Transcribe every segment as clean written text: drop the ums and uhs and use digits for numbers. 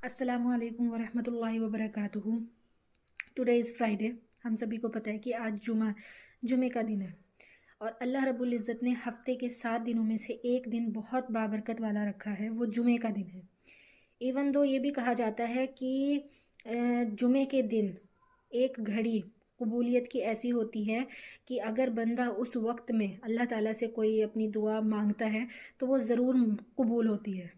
अस्सलामु अलैकुम वरहमतुल्लाहि वबरकातुहू। Today is Friday. हम सभी को पता है कि आज जुमे का दिन है और अल्लाह रब्बुल इज़्ज़त ने हफ्ते के 7 दिनों में से एक दिन बहुत बाबरकत वाला रखा है, वो जुमे का दिन है। इवन दो ये भी कहा जाता है कि जुमे के दिन एक घड़ी कबूलियत की ऐसी होती है कि अगर बंदा उस वक्त में अल्लाह ताला से कोई अपनी दुआ मांगता है तो वो ज़रूर कबूल होती है।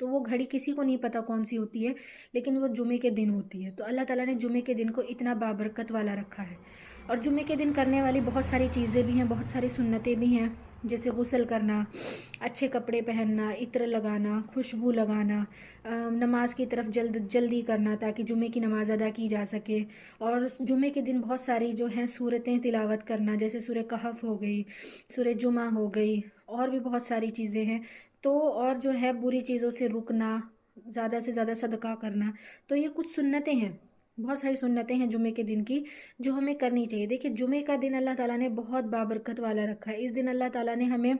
तो वो घड़ी किसी को नहीं पता कौन सी होती है, लेकिन वो जुमे के दिन होती है। तो अल्लाह ताला ने जुमे के दिन को इतना बाबरकत वाला रखा है। और जुमे के दिन करने वाली बहुत सारी चीज़ें भी हैं, बहुत सारी सुन्नतें भी हैं, जैसे गुस्ल करना, अच्छे कपड़े पहनना, इत्र लगाना, खुशबू लगाना, नमाज की तरफ जल्दी करना ताकि जुमे की नमाज़ अदा की जा सके। और जुमे के दिन बहुत सारी जो हैं सूरतें तिलावत करना, जैसे सूरह कहफ हो गई, सूरह जुमा हो गई, और भी बहुत सारी चीज़ें हैं। तो और जो है बुरी चीज़ों से रुकना, ज़्यादा से ज़्यादा सदका करना। तो ये कुछ सुन्नतें हैं, बहुत सारी सुन्नतें हैं जुमे के दिन की जो हमें करनी चाहिए। देखिए, जुमे का दिन अल्लाह ताला ने बहुत बाबरकत वाला रखा है। इस दिन अल्लाह ताला ने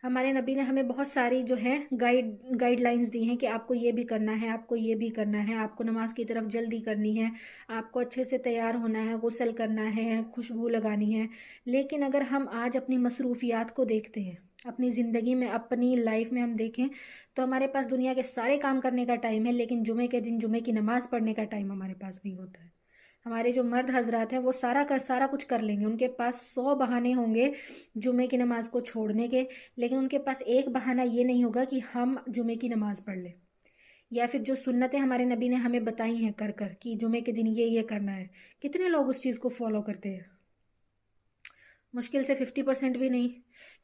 हमारे नबी ने हमें बहुत सारी जो है गाइडलाइंस दी हैं कि आपको ये भी करना है, आपको ये भी करना है, आपको नमाज की तरफ जल्दी करनी है, आपको अच्छे से तैयार होना है, गुस्ल करना है, खुशबू लगानी है। लेकिन अगर हम आज अपनी मसरूफियात को देखते हैं, अपनी ज़िंदगी में, अपनी लाइफ में हम देखें, तो हमारे पास दुनिया के सारे काम करने का टाइम है, लेकिन जुमे के दिन जुमे की नमाज़ पढ़ने का टाइम हमारे पास नहीं होता है। हमारे जो मर्द हजरात हैं वो सारा कुछ कर लेंगे, उनके पास 100 बहाने होंगे जुमे की नमाज़ को छोड़ने के, लेकिन उनके पास एक बहाना ये नहीं होगा कि हम जुमे की नमाज़ पढ़ लें। या फिर जो सुन्नतें हमारे नबी ने हमें बताई हैं कर कर कि जुमे के दिन ये करना है, कितने लोग उस चीज़ को फॉलो करते हैं? मुश्किल से 50% भी नहीं।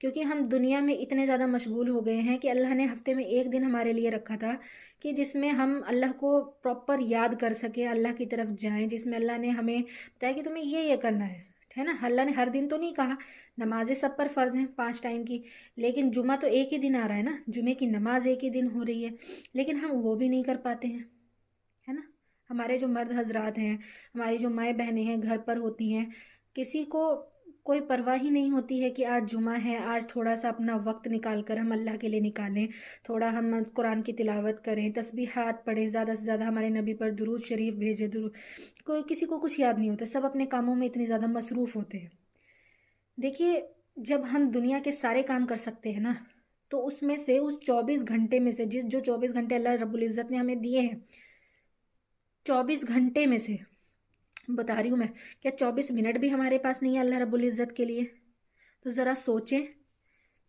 क्योंकि हम दुनिया में इतने ज़्यादा मशगूल हो गए हैं कि अल्लाह ने हफ्ते में एक दिन हमारे लिए रखा था कि जिसमें हम अल्लाह को प्रॉपर याद कर सकें, अल्लाह की तरफ जाएं, जिसमें अल्लाह ने हमें बताया कि तुम्हें ये करना है ना। अल्लाह ने हर दिन तो नहीं कहा, नमाजें सब पर फ़र्ज़ हैं 5 टाइम की, लेकिन जुमा तो एक ही दिन आ रहा है ना, जुमे की नमाज एक ही दिन हो रही है, लेकिन हम वो भी नहीं कर पाते हैं, है ना। हमारे जो मर्द हजरात हैं, हमारी जो माएँ बहनें हैं घर पर होती हैं, किसी को कोई परवाह ही नहीं होती है कि आज जुमा है, आज थोड़ा सा अपना वक्त निकाल कर हम अल्लाह के लिए निकालें, थोड़ा हम कुरान की तिलावत करें, तस्बीहात पढ़ें, ज़्यादा से ज़्यादा हमारे नबी पर दुरूद शरीफ भेजें। कोई किसी को कुछ याद नहीं होता, सब अपने कामों में इतनी ज़्यादा मसरूफ़ होते हैं। देखिए, जब हम दुनिया के सारे काम कर सकते हैं ना, तो उसमें से उस 24 घंटे में से जो 24 घंटे अल्लाह रब्बुल इज़्ज़त ने हमें दिए हैं, 24 घंटे में से बता रही हूँ मैं, क्या 24 मिनट भी हमारे पास नहीं है अल्लाह रब्बुल इज़्ज़त के लिए? तो ज़रा सोचें,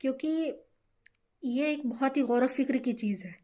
क्योंकि ये एक बहुत ही गौर व फिक्र की चीज़ है।